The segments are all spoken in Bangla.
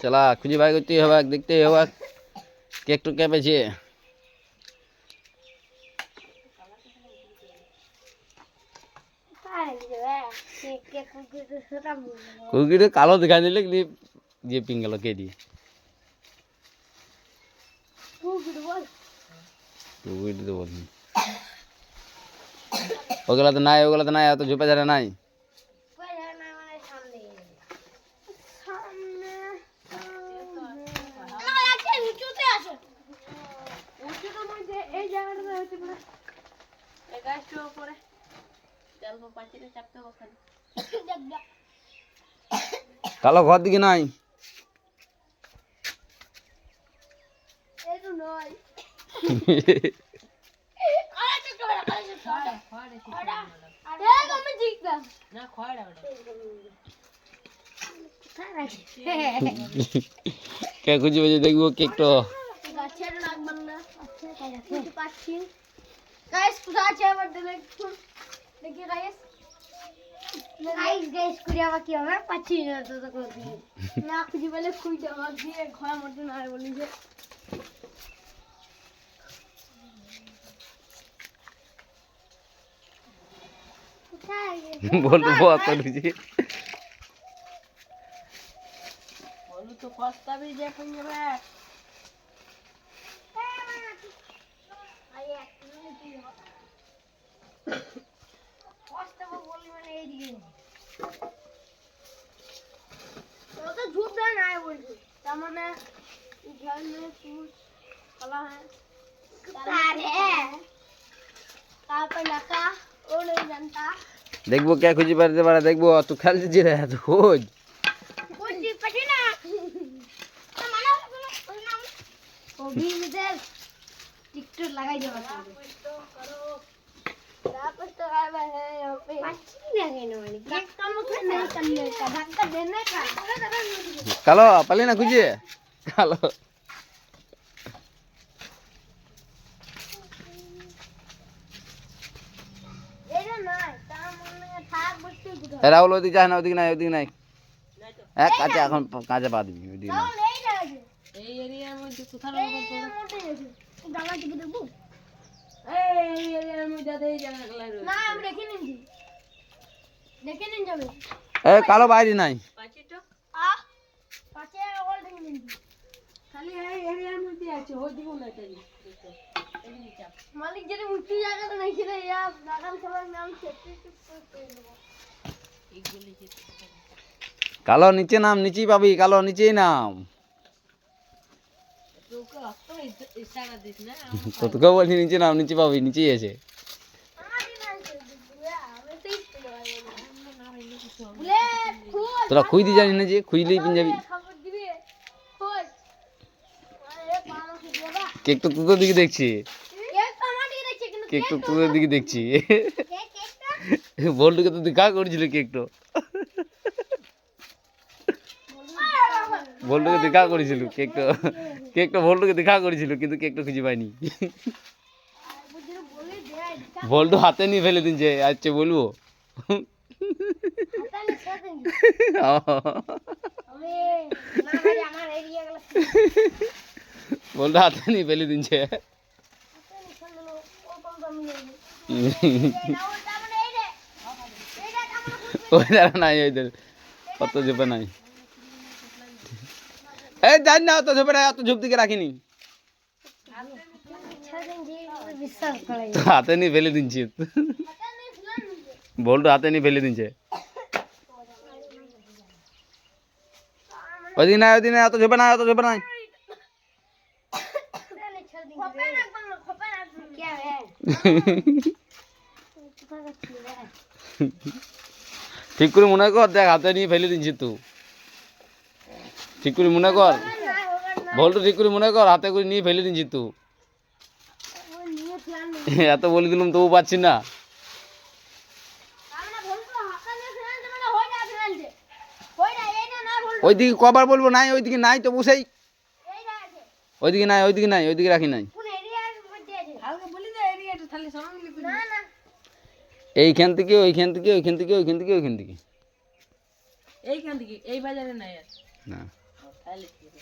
चला खुजी भाई करते हवा देखते हवा केक तो क्या पेछे कुरकुरे कालो दिखा दे लेकिन ये पिंक कलर के दिए कुरकुरे तो बोल ओगला तो ना है तो झुपा जा रहा नहीं কালো ঘর দিকে নাই কে খুঁজে বেজে দেখবো কেকটা गाइस कुदा আছে আবার দেখি गाइस गाइस কুড়িয়া বাকি হবে পাচ্ছি না তো করতে না খুঁজি বলে খুঁজে দেওয়া দিয়ে ঘর মতো না বলি যে बोल तो बहुत कर लीजिए बोलू तो फस्ता भी जे कहीं जाबे फस्ता बोली मैंने ये दिए तो झूठ ना है बोल ता माने घर में कुछ कला है अरे आप लका ओ नहीं जानता देखबो क्या खुजी पारते पारा देखबो तू खेल जी रहा तो खोज कुछ पटी ना मानो ओ भी इधर टिकटॉक लगाई दे बता तो करो वापस तो आया है यहां पे अच्छी लगे ना वाली धक्का मत नहीं करने का धक्का देने का कालो पले ना खुजी कालो ये ना ता मन थाक बसते गुड राहुल ओदिक जा ना ओदिक নাই এক কাঁচা এখন কাঁচা পা দিবি ওদিকে তাও নেই লাগে এই এরিয়ার মধ্যে কোথাও না জায়গা টিকে দেবো এই এরিয়ার মধ্যে দেই জায়গা লাগলো না আমি দেখে নিন যাবে এ কালো বাইরে নাই পাচিটো আ পাশে ওল দেখে নিন খালি এই এরিয়ার মধ্যে আছে ওই দিকে না তাই এই চাপ মালিক যদি উঁচু জায়গাতে নাকি রে ইয়া বাগান সবার নাম সেটি করে দেবো এইগুলি যে কালো নিচে নাম নিচেই পাবি কালো নিচেই নাম তোকে অত ইশারা দিস না তো তোকে বলি নিচে নাম নিচে পাবি নিচেই আছে আমারই না আমি সেই বলে খুব তোরা খুই দি জানি না যে খুইলেই পিন যাবি খবর দিবি খোঁজ আরে পানো কি দেবা কেক তো তোদের দিকে দেখছি কেক তো আমার দিকে দেখছে কিন্তু কেক তো তোদের দিকে দেখছি কেকটা বল্টুকে তো দেখা করেছিল কেক তো বল্টুকে দেখা করেছিল কেক তো বল্টুকে দেখা করেছিল কিন্তু কেক তো খুঁজে পাইনি বুঝির বলে দেয় বল্টু হাতে নিয়ে ফেলে দিনছে আচ্ছা বলবো তাহলে সেদিন আমি না ভাই আমার এরিয়া গেল বল্টু হাতে নিয়ে ফেলে দিনছে ওই দাঁড়া নাই ওইদের অত ঝোপে নাই এই জানি না অত ঝোপে নাই অত ঝোপ দিকে রাখিনি বিশ্বাস করে তো হাতে নিয়ে ফেলে দিনছি বল্টু হাতে নিয়ে ফেলে দিনছে ওইদিকে নাই অত ঝোপে নাই क्या है ঠিক করে মনে কর দেখ হাতে নিয়ে ফেলে দিনছি তুই ঠিক করে মনে কর বল্টু ঠিক করে মনে কর হাতে করে নিয়ে ফেলে দিনছি তুই এত বলে দিলাম তবু পাচ্ছি না ওইদিকে কবার বলবো নাই ওইদিকে নাই তো বসেই ওইদিকে নাই ওইদিকে রাখি নাই এইখান থেকে ওইখান থেকে এইখান থেকে এই বাজারে নাই আর না তাহলে কি হবে?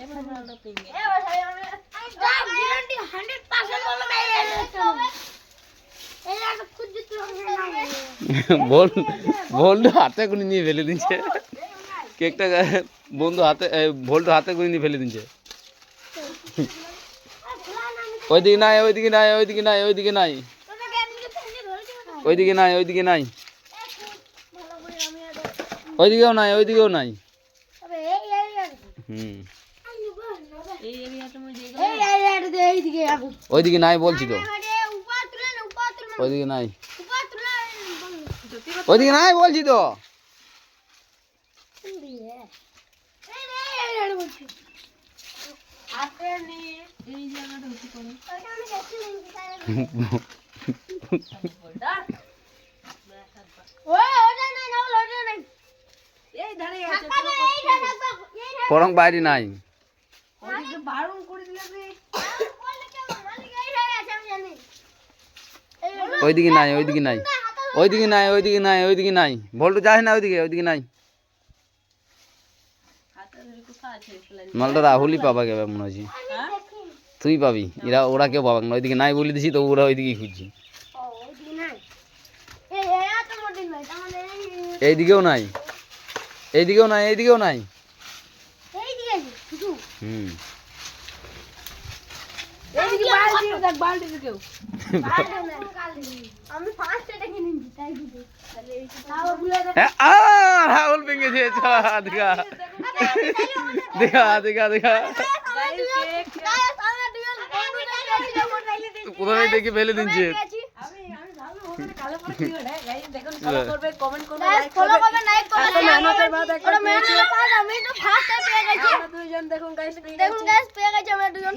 এবার ভালো পেয়ে এ ভাই আমি গ্যারান্টি 100% বলো না এই আর খুদ দিতে হবে না ভোল্টু হাতে করে নিয়ে ফেলে দিচ্ছে কেকটা বন্ধু হাতে ভোল্টু হাতে করে নিয়ে ফেলে দিচ্ছে ওইদিকে নাই ওইদিকে নাই ওইদিকে নাই ওইদিকে নাই তোরা গ্যারান্টি থেকে ধরেছি ওইদিকে নাই ওইদিকে নাই ভালো করে আমি আর ওইদিকেও নাই ওইদিকেও নাই তবে এই হুম এই এরিয়াটার মধ্যে এইদিকে যাবো ওইদিকে নাই বলছি তো উপর তুলে না উপর তুলে ওইদিকে নাই উপর তুলে ওইদিকে নাই বলছি তো হাতে নিয়ে এই জায়গাটা হচ্ছে কোন বলটা এই ধারে আছে পরং বাইরে নাই ওদিকে বারণ করে দিলে রে ওইদিকে নাই ওইদিকে নাই ওইদিকে নাই ওইদিকে নাই ওইদিকে নাই ভোল্টু যাস না ওইদিকে ওইদিকে নাই হাতে ধরে কোথায় আছে ফেলে মালটা রাহুলই পাবা কে মনে হচ্ছে তুই পাবি ওরা কেউ পাবা না ওইদিকে নাই বলে দিছি তো ওরা ওইদিকেই খুঁজছি এইদিকেও নাই এইদিকেও নাই এইদিকেও নাই হুম এইদিকে বালতি দেখ বালতি কেউ আমি ফার্স্ট এটা কিনে নিচ্ছি তাই দিতে রাহুল ভেঙেছে দেখা দেখা দেখা দেখা প্রথমে দেখে ফেলে দিচ্ছে আমি ভালো হবে না কালো পরে কি হবে গাইস দেখুন ফলো করবে কমেন্ট করবে লাইক ফলো করবে করবে লাইক করবে এখন মেহনতের বাদ একটা আমি তো ফার্স্ট পেয়ে গেছি আমরা দুইজন দেখুন গাইস দেখুন গাইস পেয়ে গেছি আমরা দুজন